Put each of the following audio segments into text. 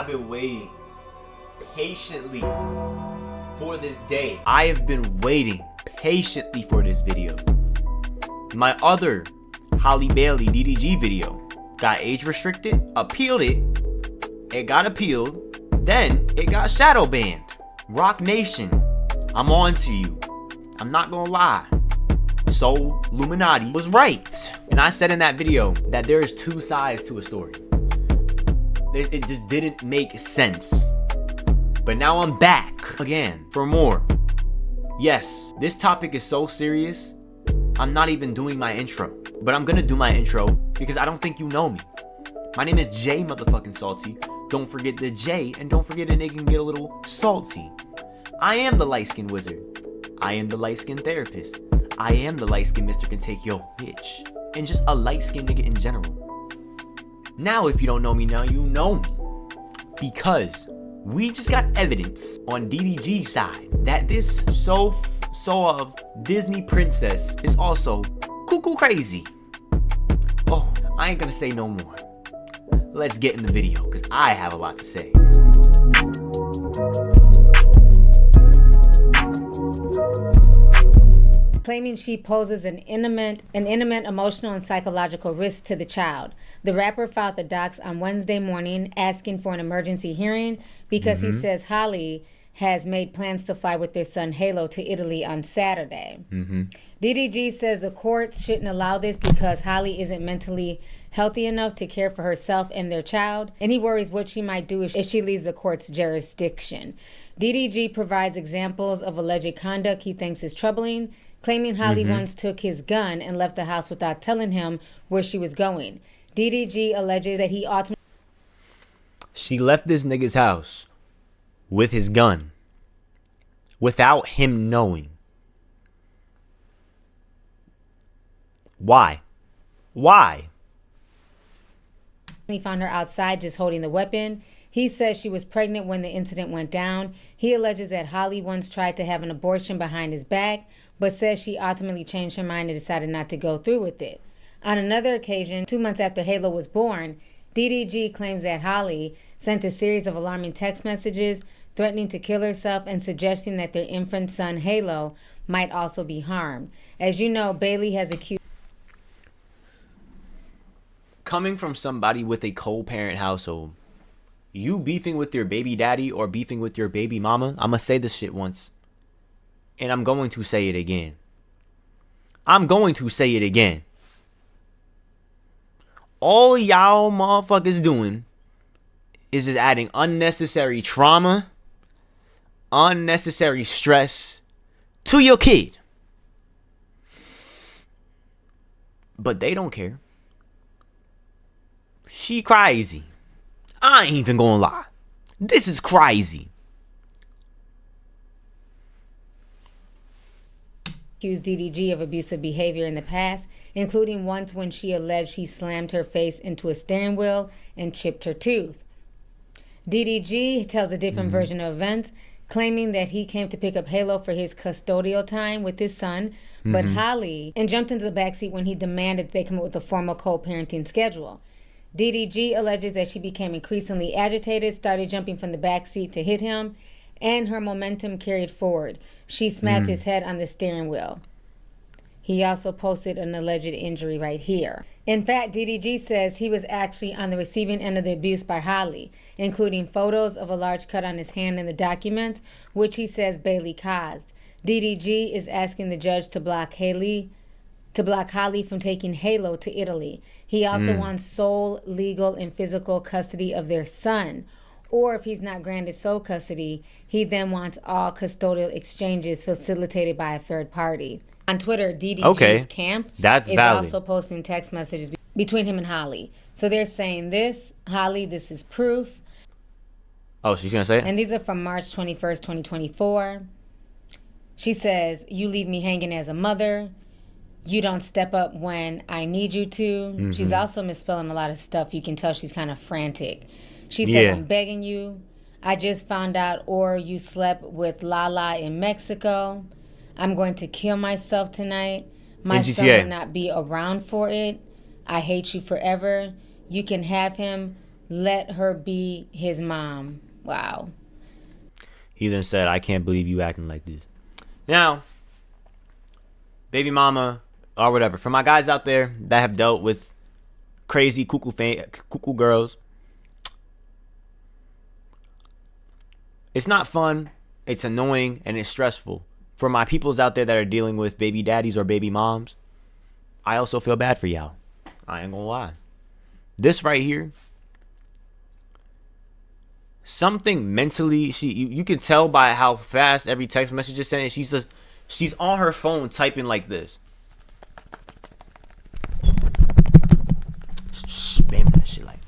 I've been waiting patiently for this day. I have been waiting patiently for this video. My other Halle Bailey DDG video got age restricted, appealed it, it got appealed, then it got shadow banned. Rock Nation, I'm on to you. I'm not gonna lie. So Illuminati was right. And I said in that video that there is two sides to a story. It just didn't make sense. But now I'm back again for more. Yes, this topic is so serious, I'm not even doing my intro. But I'm gonna do my intro because I don't think you know me. My name is JSalty. Don't forget the J, and don't forget a nigga can get a little salty. I am the light-skinned wizard. I am the light-skinned therapist. I am the light-skinned mister can take your bitch. And just a light-skinned nigga in general. Now, if you don't know me now, you know me. Because we just got evidence on DDG's side that this so-of Disney princess is also cuckoo crazy. Oh, I ain't gonna say no more. Let's get in the video, because I have a lot to say. Claiming she poses an imminent emotional and psychological risk to the child. The rapper filed the docs on Wednesday morning asking for an emergency hearing because he says Halle has made plans to fly with their son Halo to Italy on Saturday. DDG says the courts shouldn't allow this because Halle isn't mentally healthy enough to care for herself and their child, and he worries what she might do if she leaves the court's jurisdiction. DDG provides examples of alleged conduct he thinks is troubling, claiming Halle once took his gun and left the house without telling him where she was going. DDG alleges that he ultimately... She left this nigga's house with his gun without him knowing. Why? Why? He found her outside just holding the weapon. He says she was pregnant when the incident went down. He alleges that Halle once tried to have an abortion behind his back, but says she ultimately changed her mind and decided not to go through with it. On another occasion, 2 months after Halo was born, DDG claims that Halle sent a series of alarming text messages threatening to kill herself and suggesting that their infant son Halo might also be harmed. As you know, Bailey has accused... Coming from somebody with a co-parent household, you beefing with your baby daddy or beefing with your baby mama, I'm gonna say this shit once, and I'm going to say it again. I'm going to say it again. All y'all motherfuckers doing is just adding unnecessary trauma, unnecessary stress to your kid. But they don't care. She crazy. I ain't even gonna lie. This is crazy. Accused DDG of abusive behavior in the past, including once when she alleged he slammed her face into a steering wheel and chipped her tooth. DDG tells a different version of events, claiming that he came to pick up Halo for his custodial time with his son, but Halle and jumped into the backseat when he demanded they come up with a formal co-parenting schedule. DDG alleges that she became increasingly agitated, started jumping from the backseat to hit him, and her momentum carried forward. She smacked his head on the steering wheel. He also posted an alleged injury right here. In fact, DDG says he was actually on the receiving end of the abuse by Halle, including photos of a large cut on his hand in the document, which he says Bailey caused. DDG is asking the judge to block Halle from taking Halo to Italy. He also wants sole legal and physical custody of their son. Or if he's not granted sole custody, he then wants all custodial exchanges facilitated by a third party. On Twitter, DDG's camp is also posting text messages between him and Halle. So they're saying this, Halle, this is proof. Oh, she's gonna say it? And these are from March 21st, 2024. She says, you leave me hanging as a mother. You don't step up when I need you to. She's also misspelling a lot of stuff. You can tell she's kind of frantic. She said, I'm begging you. I just found out or you slept with Lala in Mexico. I'm going to kill myself tonight. My son will not be around for it. I hate you forever. You can have him, let her be his mom. Wow. He then said, I can't believe you acting like this. Now, baby mama, or whatever, for my guys out there that have dealt with crazy cuckoo girls, it's not fun, it's annoying, and it's stressful. For my peoples out there that are dealing with baby daddies or baby moms, I also feel bad for y'all. I ain't gonna lie. This right here, something mentally, you can tell by how fast every text message is sent. She's on her phone typing like this, spamming that shit, like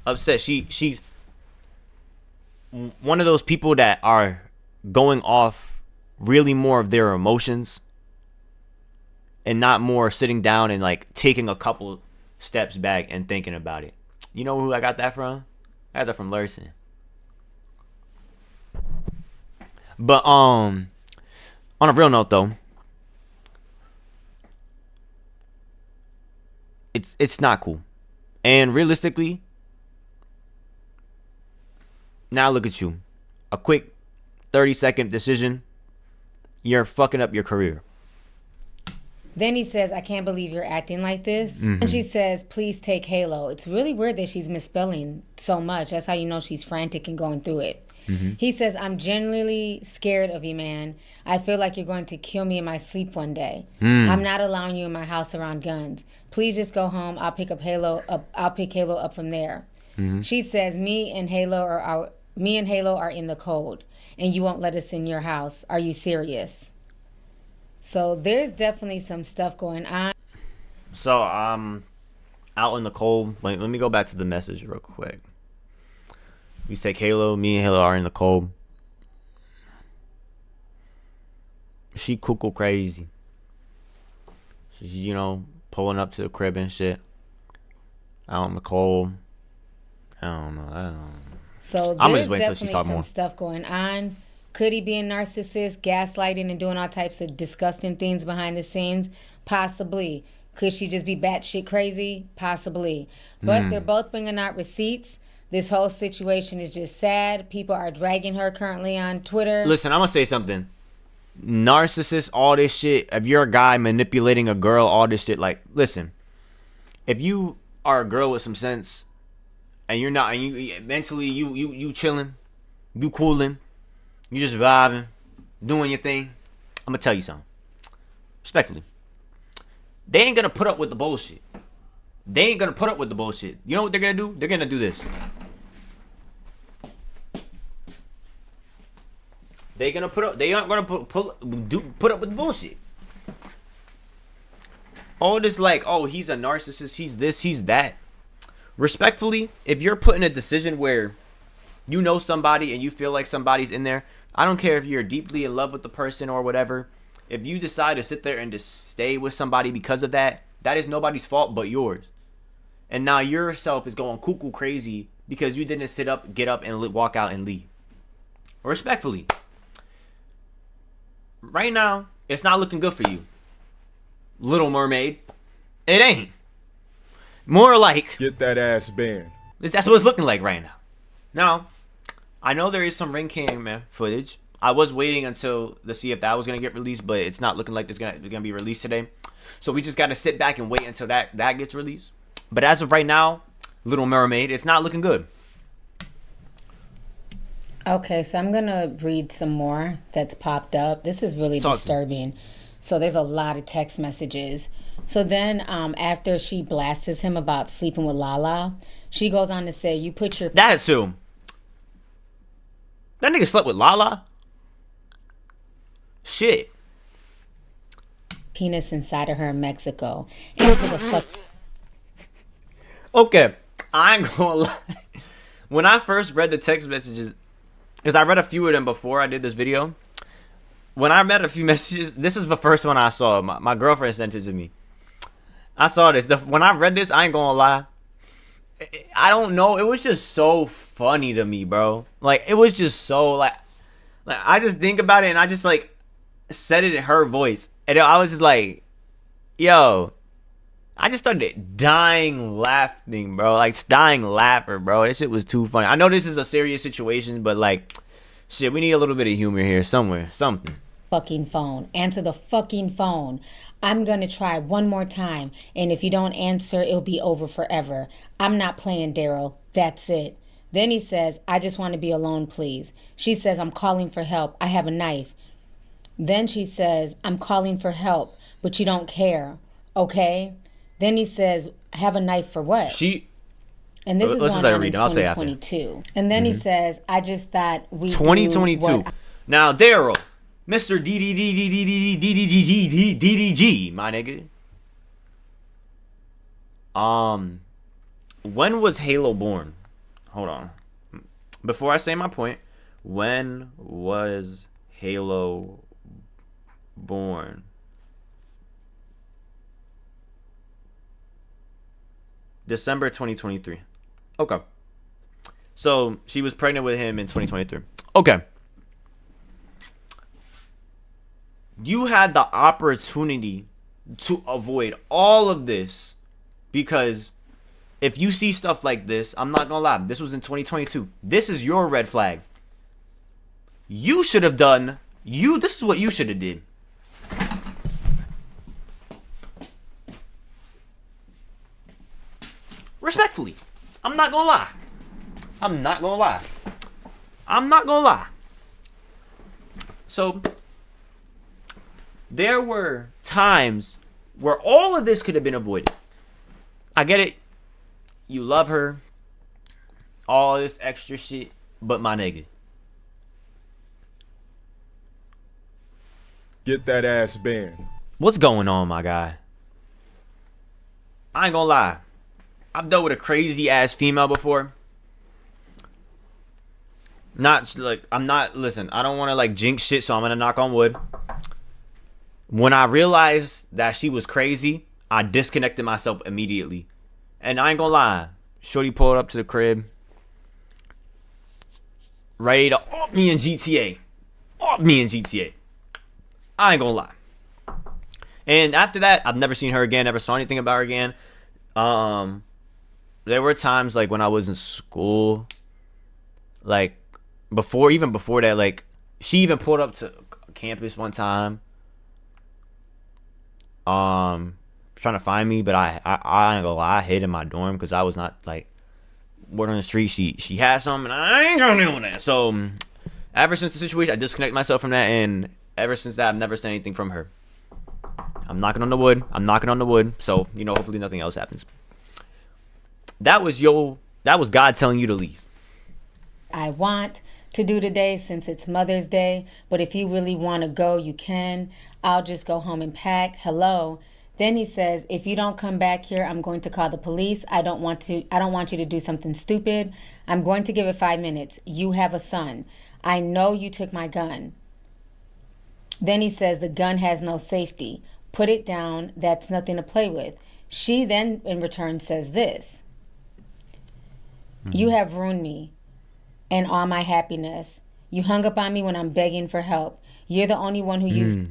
upset. She's one of those people that are going off really more of their emotions and not more sitting down and like taking a couple steps back and thinking about it. You know who I got that from? I got that from Larson. But on a real note though, it's not cool. And realistically, now look at you. A quick 30-second decision, you're fucking up your career. Then he says, I can't believe you're acting like this. And she says, please take Halo. It's really weird that she's misspelling so much. That's how you know she's frantic and going through it. He says, I'm genuinely scared of you, man. I feel like you're going to kill me in my sleep one day. I'm not allowing you in my house around guns. Please just go home. I'll pick Halo up from there. She says, me and Halo are in the cold, and you won't let us in your house. Are you serious? So there's definitely some stuff going on. So out in the cold. Let me go back to the message real quick. We take Halo. Me and Halo are in the cold. She cuckoo crazy. She's, pulling up to the crib and shit. Out in the cold. I don't know. So I'm there's just waiting till she definitely talk some more. stuff going on. Could he be a narcissist, gaslighting and doing all types of disgusting things behind the scenes? Possibly. Could she just be batshit crazy? Possibly. But they're both bringing out receipts. This whole situation is just sad. People are dragging her currently on Twitter. Listen, I'm going to say something. Narcissist, all this shit. If you're a guy manipulating a girl, all this shit. Like, listen. If you are a girl with some sense, and you're not, and you mentally, you chilling, you cooling, you just vibing, doing your thing, I'm going to tell you something. Respectfully. They ain't going to put up with the bullshit. They ain't going to put up with the bullshit. You know what they're going to do? They're going to do this. They aren't going to put up with the bullshit. All this like, oh, he's a narcissist, he's this, he's that. Respectfully, if you're put in a decision where you know somebody and you feel like somebody's in there, I don't care if you're deeply in love with the person or whatever. If you decide to sit there and just stay with somebody because of that, that is nobody's fault but yours. And now yourself is going cuckoo crazy because you didn't get up and walk out and leave. Respectfully. Right now, it's not looking good for you. Little Mermaid. It ain't. More like, get that ass banned. That's what it's looking like right now. Now, I know there is some ring cam footage. I was waiting to see if that was going to get released, but it's not looking like it's going to be released today. So we just got to sit back and wait until that gets released. But as of right now, Little Mermaid, it's not looking good. Okay, so I'm going to read some more that's popped up. This is really disturbing. So there's a lot of text messages. So then after she blasts him about sleeping with Lala, she goes on to say, you put your... That's who. That nigga slept with Lala? Shit. Penis inside of her in Mexico. Answer the fuck... Okay, I ain't gonna lie. When I first read the text messages, because I read a few of them before I did this video. When I read a few messages, this is the first one I saw. My girlfriend sent it to me. I saw this. When I read this, I ain't gonna lie. I don't know. It was just so funny to me, bro. Like, it was just so, like I just think about it and I just, like, said it in her voice. And I was just like, yo, I just started dying laughing, bro. Like, dying laughing, bro. This shit was too funny. I know this is a serious situation, but like, shit, we need a little bit of humor here somewhere. Something. Fucking phone. Answer the fucking phone. I'm gonna try one more time, and if you don't answer, it'll be over forever. I'm not playing, Daryl. That's it. Then he says, I just want to be alone, please. She says, I'm calling for help. I have a knife. Then she says, I'm calling for help, but you don't care. Okay? Then he says, have a knife for what? And this is going on in 2022. And then he says, I just thought we 2022. Now, Daryl, Mr. DDG, my nigga. When was Halo born? Hold on. Before I say my point, when was Halo born? December 2023. Okay. So she was pregnant with him in 2023. Okay. You had the opportunity to avoid all of this, because if you see stuff like this, I'm not gonna lie, this was in 2022. This is your red flag. You should have done, this is what you should have did. Respectfully. I'm not gonna lie. So, there were times where all of this could have been avoided. I get it. You love her. All this extra shit. But my nigga. Get that ass banned. What's going on, my guy? I ain't gonna lie. I've dealt with a crazy ass female before. Listen, I don't want to like jinx shit, so I'm gonna knock on wood. When I realized that she was crazy, I disconnected myself immediately. And I ain't gonna lie, shorty pulled up to the crib, ready to up me in GTA. I ain't gonna lie. And after that, I've never seen her again, never saw anything about her again. There were times like when I was in school, like before that, like she even pulled up to campus one time, trying to find me, but I ain't gonna lie, I hid in my dorm because I was not like word on the street. She had something, and I ain't gonna do that. So ever since the situation, I disconnected myself from that, and ever since that, I've never said anything from her. I'm knocking on the wood. So hopefully nothing else happens. That was God telling you to leave. I want to do today since it's Mother's Day, but if you really want to go, you can. I'll just go home and pack. Hello. Then he says, if you don't come back here, I'm going to call the police. I don't want you to do something stupid. I'm going to give it 5 minutes. You have a son. I know you took my gun. Then he says, the gun has no safety. Put it down. That's nothing to play with. She then in return says this. You have ruined me and all my happiness. You hung up on me when I'm begging for help. You're the only one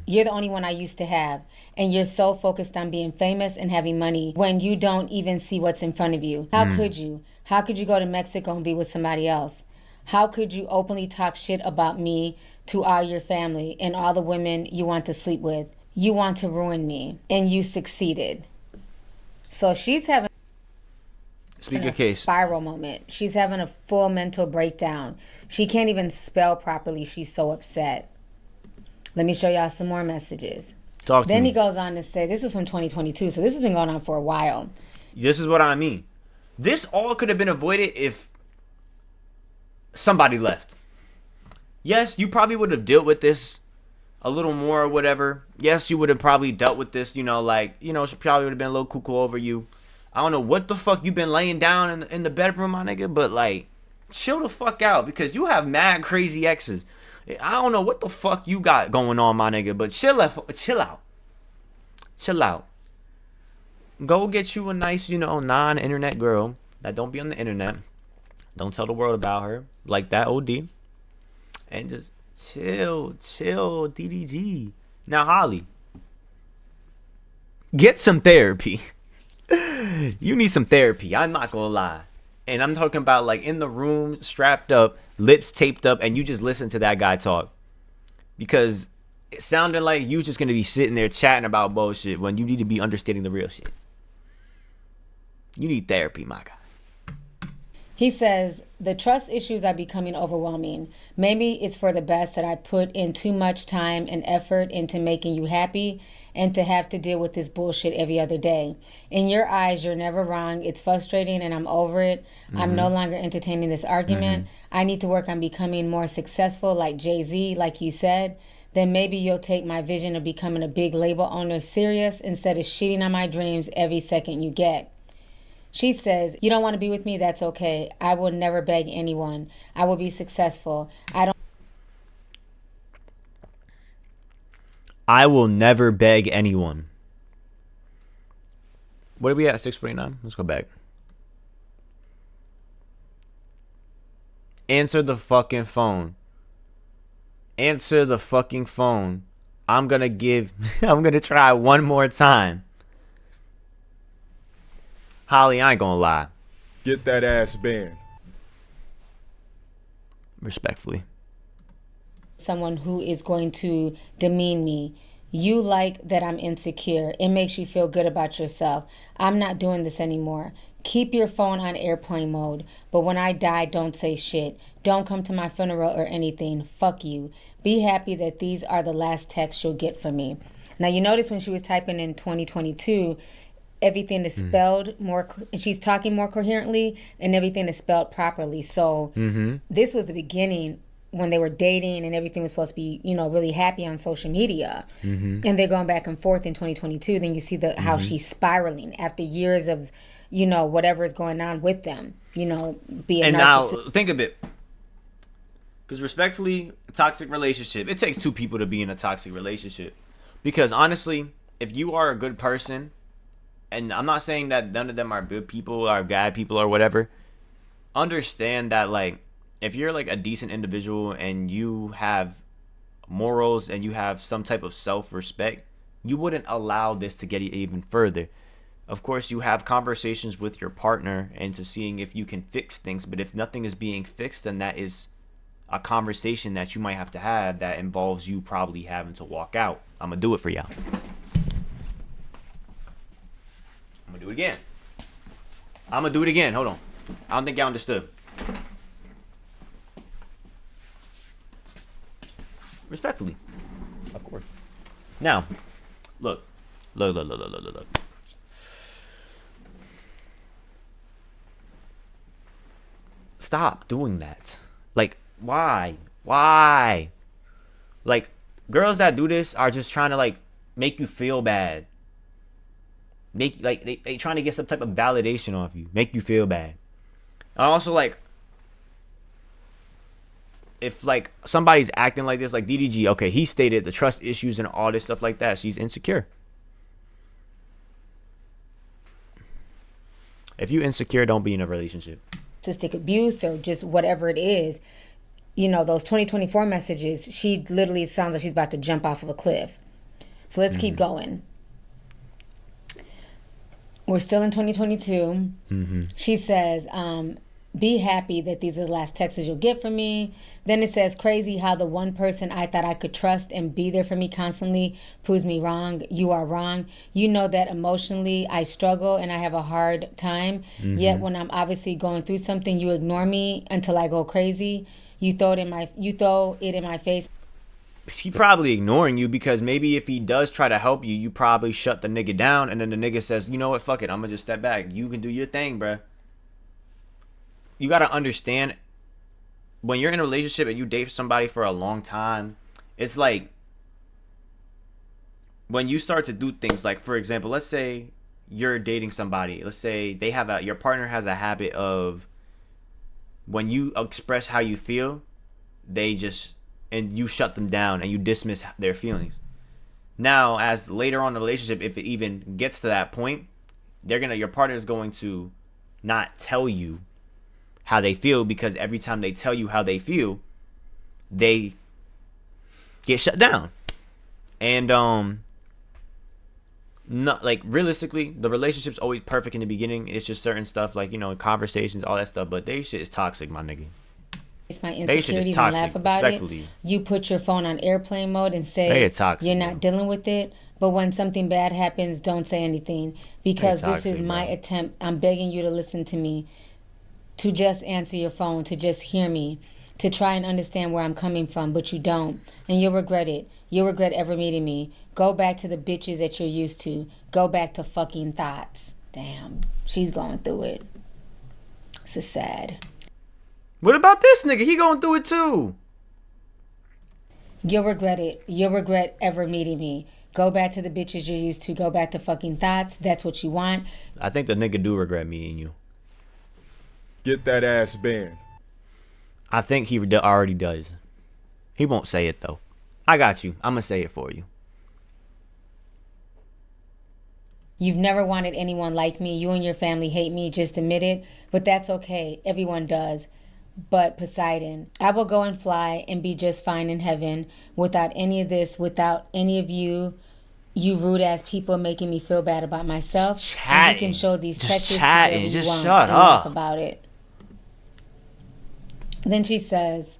you're the only one I used to have. And you're so focused on being famous and having money when you don't even see what's in front of you. How could you? How could you go to Mexico and be with somebody else? How could you openly talk shit about me to all your family and all the women you want to sleep with? You want to ruin me, and you succeeded. So she's having a spiral moment. She's having a full mental breakdown. She can't even spell properly. She's so upset. Let me show y'all some more messages. Then he goes on to say, this is from 2022, so this has been going on for a while. This is what I mean. This all could have been avoided if somebody left. Yes, you probably would have dealt with this a little more or whatever. Yes, you would have probably dealt with this, she probably would have been a little cuckoo over you. I don't know what the fuck you been laying down in the bedroom, my nigga, but like, chill the fuck out, because you have mad crazy exes. I don't know what the fuck you got going on, my nigga, but chill out. Go get you a nice, non-internet girl that don't be on the internet. Don't tell the world about her like that, OD. And just chill, DDG. Now, Holly, get some therapy. You need some therapy. I'm not gonna lie. And I'm talking about like in the room, strapped up, lips taped up, and you just listen to that guy talk. Because it sounded like you just gonna be sitting there chatting about bullshit when you need to be understanding the real shit. You need therapy, my guy. He says, the trust issues are becoming overwhelming. Maybe it's for the best that I put in too much time and effort into making you happy and to have to deal with this bullshit every other day. In your eyes, you're never wrong. It's frustrating and I'm over it. I'm no longer entertaining this argument. I need to work on becoming more successful like Jay-Z, like you said. Then maybe you'll take my vision of becoming a big label owner serious instead of shitting on my dreams every second you get. She says, you don't want to be with me? That's okay. I will never beg anyone. I will be successful. I will never beg anyone. What are we at? 6:49? Let's go back. Answer the fucking phone. Answer the fucking phone. I'm gonna try one more time. Holly, I ain't gonna lie. Get that ass banned. Respectfully. Someone who is going to demean me. You like that I'm insecure. It makes you feel good about yourself. I'm not doing this anymore. Keep your phone on airplane mode. But when I die, don't say shit. Don't come to my funeral or anything. Fuck you. Be happy that these are the last texts you'll get from me. Now, you notice when she was typing in 2022, everything is spelled more, she's talking more coherently, and everything is spelled properly. So this was the beginning when they were dating and everything was supposed to be, really happy on social media. And they're going back and forth in 2022. Then you see how she's spiraling after years of, whatever is going on with them, be a and now think of it. Because respectfully, a toxic relationship, it takes two people to be in a toxic relationship. Because honestly, if you are a good person, and I'm not saying that none of them are good people or bad people or whatever, understand that, like, if you're like a decent individual and you have morals and you have some type of self-respect, you wouldn't allow this to get even further. Of course, you have conversations with your partner and to seeing if you can fix things, but if nothing is being fixed, then that is a conversation that you might have to have that involves you probably having to walk out. I'm gonna do it for y'all. I'm gonna do it again. Hold on. I don't think y'all understood. Respectfully, of course. Now, look. Stop doing that. Like, why? Like, girls that do this are just trying to, like, make you feel bad. Make, like, they trying to get some type of validation off you. Make you feel bad. And also, like, if, like, somebody's acting like this, like DDG, okay, he stated the trust issues and all this stuff like that. She's insecure. If you insecure, don't be in a relationship. Narcissistic abuse or just whatever it is, those 2024 messages, she literally sounds like she's about to jump off of a cliff. So let's keep going. We're still in 2022. She says, be happy that these are the last texts you'll get from me. Then it says, crazy how the one person I thought I could trust and be there for me constantly proves me wrong. You are wrong. You know that emotionally I struggle and I have a hard time. Yet when I'm obviously going through something, you ignore me until I go crazy. You throw it in my face. He probably ignoring you because maybe if he does try to help you, you probably shut the nigga down, and then the nigga says, you know what, fuck it, I'm gonna just step back. You can do your thing, bruh. You gotta understand, when you're in a relationship and you date somebody for a long time, it's like when you start to do things like, for example, let's say you're dating somebody. Let's say your partner has a habit of, when you express how you feel, and you shut them down and you dismiss their feelings. Now, as later on in the relationship, if it even gets to that point, your partner is going to not tell you how they feel, because every time they tell you how they feel, they get shut down. And not like realistically, the relationship's always perfect in the beginning. It's just certain stuff like, you know, conversations, all that stuff. But they shit is toxic, my nigga. It's my They shit is insecurities and toxic, laugh about it. respectfully. You put your phone on airplane mode and say They is toxic, you're not bro. dealing with it. But when something bad happens, don't say anything. Because They this is toxic, my bro. attempt. I'm begging you to listen to me. To just answer your phone. To just hear me. To try and understand where I'm coming from. But you don't. And you'll regret it. You'll regret ever meeting me. Go back to the bitches that you're used to. Go back to fucking thoughts. Damn. She's going through it. This is sad. What about this nigga? He going through it too. You'll regret it. You'll regret ever meeting me. Go back to the bitches you're used to. Go back to fucking thoughts. That's what you want. I think the nigga do regret meeting you. Get that ass banned. I think he already does. He won't say it though. I got you. I'm gonna say it for you. You've never wanted anyone like me. You and your family hate me. Just admit it. But that's okay. Everyone does. But Poseidon, I will go and fly and be just fine in heaven without any of this, without any of you rude ass people making me feel bad about myself. Just And chatting. you can show these Just texts chatting. whatever you Just want shut and laugh up. about it. Then she says,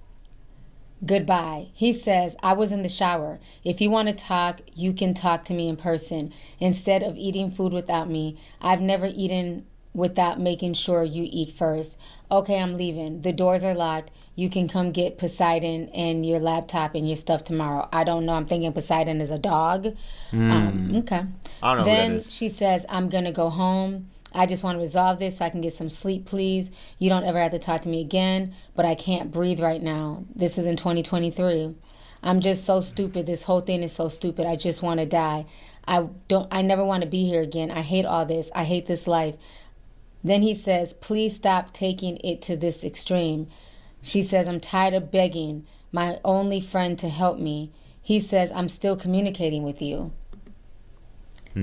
goodbye. He says, I was in the shower. If you want to talk, you can talk to me in person. Instead of eating food without me, I've never eaten without making sure you eat first. Okay, I'm leaving. The doors are locked. You can come get Poseidon and your laptop and your stuff tomorrow. I don't know. I'm thinking Poseidon is a dog. Okay. I don't know who that Then is. she says, I'm going to go home. I just want to resolve this so I can get some sleep, please. You don't ever have to talk to me again, but I can't breathe right now. This is in 2023. I'm just so stupid. This whole thing is so stupid. I just want to die. I never want to be here again. I hate all this. I hate this life. Then he says, please stop taking it to this extreme. She says, I'm tired of begging my only friend to help me. He says, I'm still communicating with you.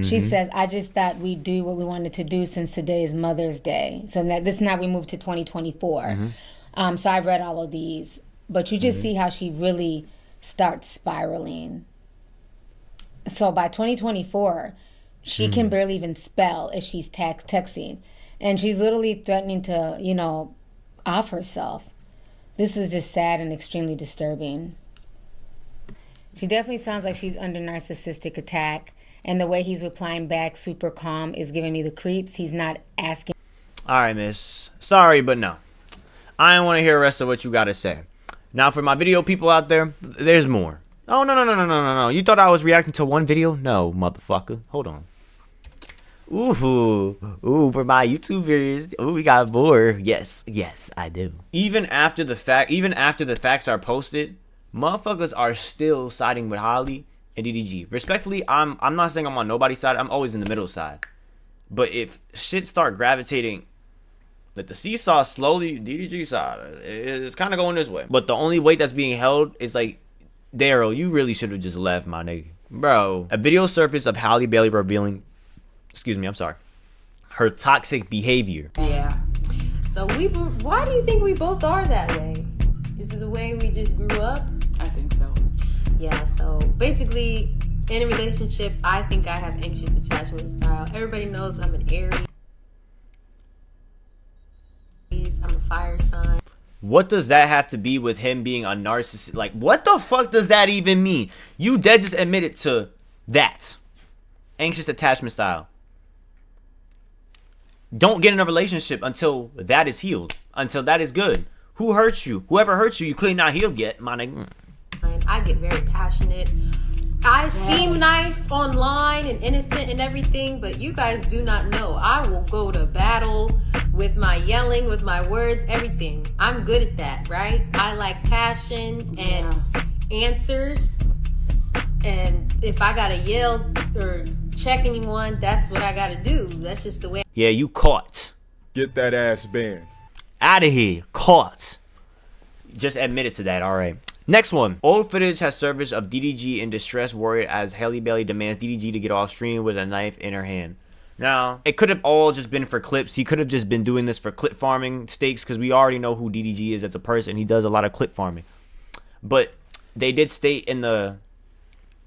She says, I just thought we'd do what we wanted to do since today is Mother's Day. So this is now we move to 2024. So I read all of these. But you just see how she really starts spiraling. So by 2024, she can barely even spell as she's texting. And she's literally threatening to, off herself. This is just sad and extremely disturbing. She definitely sounds like she's under narcissistic attack. And the way he's replying back, super calm, is giving me the creeps. He's not asking. All right, miss. Sorry, but no. I don't want to hear the rest of what you got to say. Now, for my video people out there, there's more. Oh, no. You thought I was reacting to one video? No, motherfucker. Hold on. Ooh, for my YouTube viewers. Ooh, we got more. Yes, I do. Even after the facts are posted, motherfuckers are still siding with Halle and DDG. Respectfully, I'm not saying I'm on nobody's side. I'm always in the middle side. But if shit start gravitating, like the seesaw slowly, DDG side, it's kind of going this way. But the only weight that's being held is like, Daryl, you really should have just left, my nigga. Bro, a video surfaced of Halle Bailey revealing, her toxic behavior. Yeah. So why do you think we both are that way? Is it the way we just grew up? I think so. Yeah, so basically, in a relationship, I think I have anxious attachment style. Everybody knows I'm an Aries. I'm a fire sign. What does that have to be with him being a narcissist? Like, what the fuck does that even mean? You dead just admitted to that. Anxious attachment style. Don't get in a relationship until that is healed. Until that is good. Who hurt you? Whoever hurt you, you clearly not healed yet, my nigga. I get very passionate. I seem nice online and innocent and everything, but you guys do not know. I will go to battle with my yelling, with my words, everything. I'm good at that, right? I like passion and answers. And if I gotta yell or check anyone, that's what I gotta do. That's just the way. Yeah, you caught. Get that ass banned. Out of here. Caught. Just admitted to that, alright. Next one. Old footage has surfaced of DDG in distress, worried as Halle Bailey demands DDG to get off screen with a knife in her hand. Now, it could have all just been for clips. He could have just been doing this for clip farming stakes because we already know who DDG is as a person. He does a lot of clip farming. But they did state in the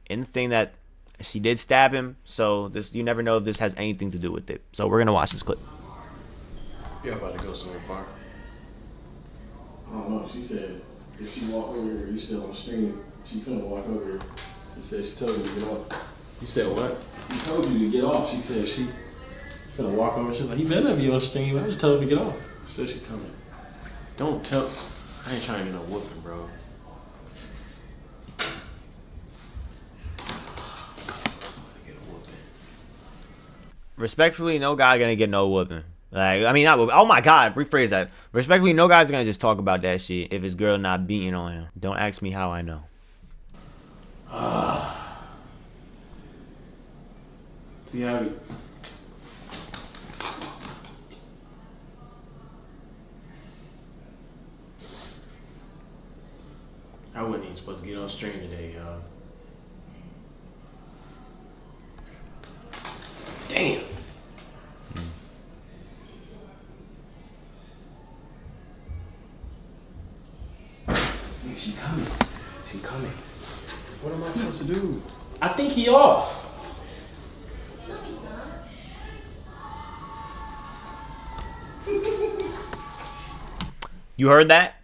thing that She did stab him, so you never know if this has anything to do with it. So we're gonna watch this clip. You about to go somewhere far? I don't know. She said if she walk over here, you still on stream, she couldn't walk over here. She said she told you to get off. You said what? She told you to get off. She said she gonna walk over. She's like, he better be on stream. I just told him to get off. She said she coming. Don't tell. I ain't trying to get no whooping, bro. Respectfully, no guy gonna get no whooping. Like, I mean, not whooping. Oh my God, rephrase that. Respectfully, no guy's gonna just talk about that shit if his girl not beating on him. Don't ask me how I know. Yeah. I wasn't even supposed to get on stream today, y'all. Damn. She coming. She coming. What am I supposed to do? I think he off. You heard that?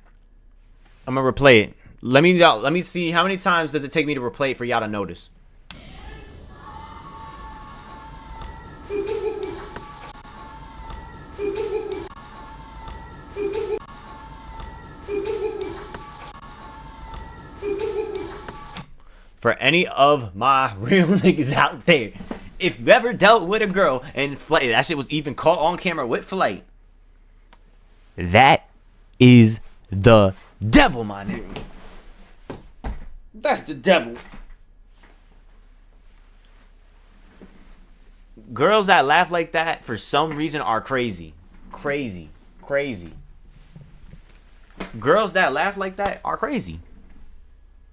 I'm gonna replay it. Let me see how many times does it take me to replay it for y'all to notice. For any of my real niggas out there, if you ever dealt with a girl and flight, that shit was even caught on camera with flight, that is the devil, my nigga. That's the devil. Girls that laugh like that for some reason are crazy. Crazy. Crazy. Girls that laugh like that are crazy.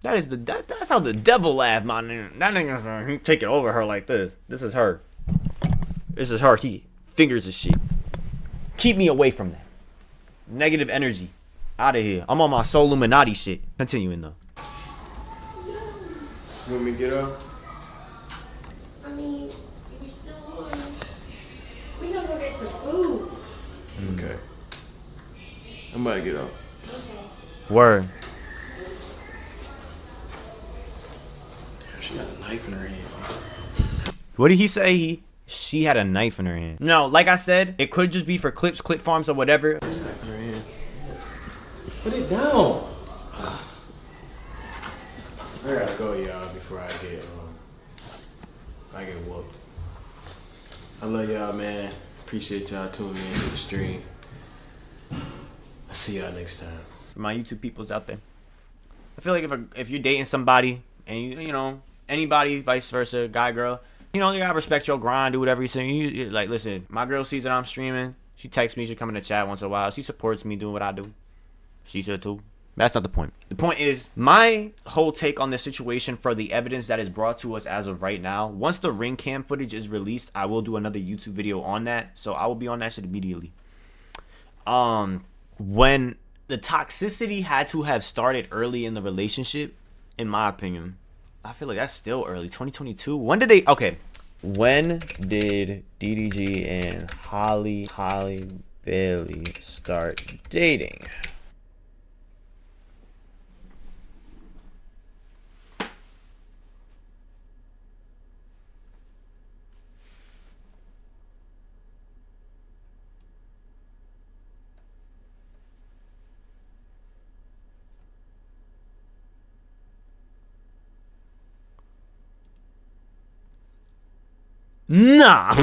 That's how the devil laugh, my nigga. That nigga, he take it over her like this. This is her. This is her. He fingers his shit. Keep me away from that. Negative energy. Out of here. I'm on my soul Illuminati shit. Continuing though. You want me to get up? I mean, you're still on. We gonna go get some food. Okay. I'm about to get up. Word. She got a knife in her hand. What did he say? She had a knife in her hand. No, like I said, it could just be for clips, clip farms, or whatever. Knife in her hand. Put it down. I gotta go, y'all, before I get whooped. I love y'all, man. Appreciate y'all tuning in to the stream. I'll see y'all next time. For my YouTube peoples out there, I feel like if you're dating somebody and you know anybody, vice versa, guy, girl, you know you gotta respect your grind, do whatever you say. You like, listen, my girl sees that I'm streaming. She texts me. She come in the chat once in a while. She supports me doing what I do. She should too. That's not the point. The point is, my whole take on this situation for the evidence that is brought to us as of right now, once the ring cam footage is released, I will do another YouTube video on that. So I will be on that shit immediately. When the toxicity had to have started early in the relationship, in my opinion, I feel like that's still early. 2022. When did DDG and Halle Bailey start dating? Nah.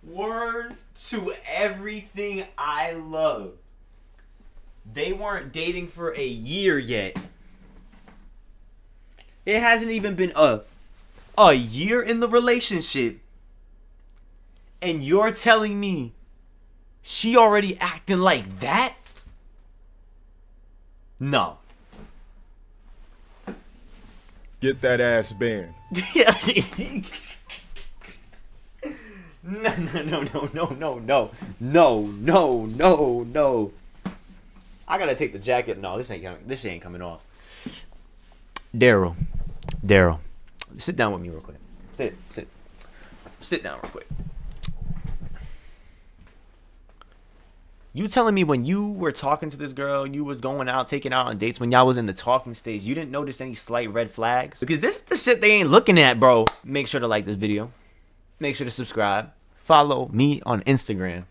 Word to everything I love. They weren't dating for a year yet. It hasn't even been a year in the relationship. And you're telling me she already acting like that? No. Get that ass banned. No. I gotta take the jacket. No, this ain't coming off. Daryl, sit down with me real quick. Sit down real quick. You telling me when you were talking to this girl, you was going out, taking out on dates, when y'all was in the talking stage, you didn't notice any slight red flags? Because this is the shit they ain't looking at, bro. Make sure to like this video. Make sure to subscribe. Follow me on Instagram.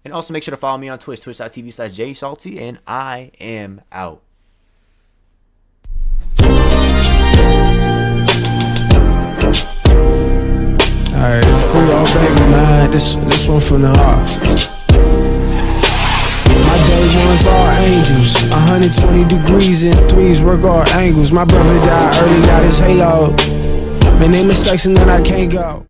And also make sure to follow me on Twitch, twitch.tv/JSalty. And I am out. Alright, free all baby, man. This one from the heart. My day ones are angels, 120 degrees and threes work all angles. My brother died early, got his halo. My name is sex and then I can't go.